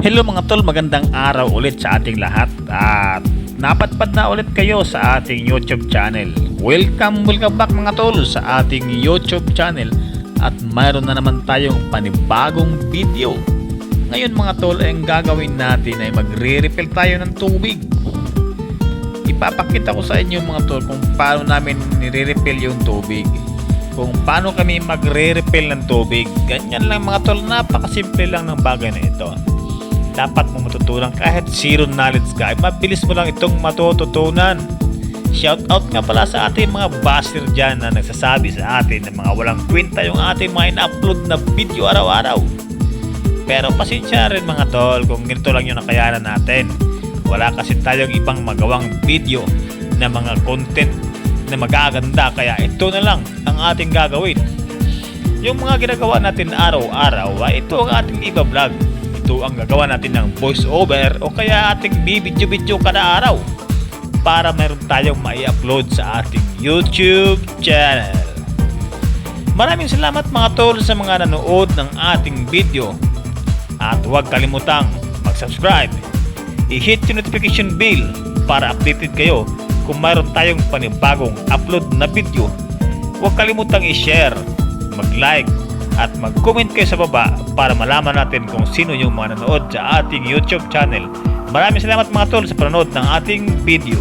Hello mga tol, magandang araw ulit sa ating lahat at napadpad na ulit kayo sa ating YouTube channel. Welcome back mga tol sa ating YouTube channel at mayroon na naman tayong panibagong video. Ngayon mga tol, ang gagawin natin ay magre-refill tayo ng tubig. Ipapakita ko sa inyo mga tol kung paano namin nire-refill yung tubig. Kung paano kami magre-refill ng tubig. Ganyan lang mga tol, napakasimple lang ng bagay na ito. Dapat mo matutunan kahit zero knowledge ka, ay mabilis mo lang itong matututunan. Shout out nga pala sa ating mga baser dyan na nagsasabi sa atin na mga walang kwenta yung ating mga in-upload na video araw-araw. Pero pasensya rin mga tol kung ganito lang yung nakayanan natin. Wala kasi tayong ibang magawang video na mga content na magaganda, kaya ito na lang ang ating gagawin. Yung mga ginagawa natin araw-araw ay ito ang ating iba-vlog. Ito ang gagawa natin ng voice over o kaya ating bibidyo-bidyo kada araw para meron tayong mai-upload sa ating YouTube channel. Maraming salamat mga tol sa mga nanood ng ating video at huwag kalimutang mag-subscribe. I-hit yung notification bell para updated kayo kung mayroon tayong panibagong upload na video. Huwag kalimutang i-share, mag-like at mag-comment kayo sa baba para malaman natin kung sino yung mga nanood sa ating YouTube channel. Maraming salamat mga tol sa panonood ng ating video.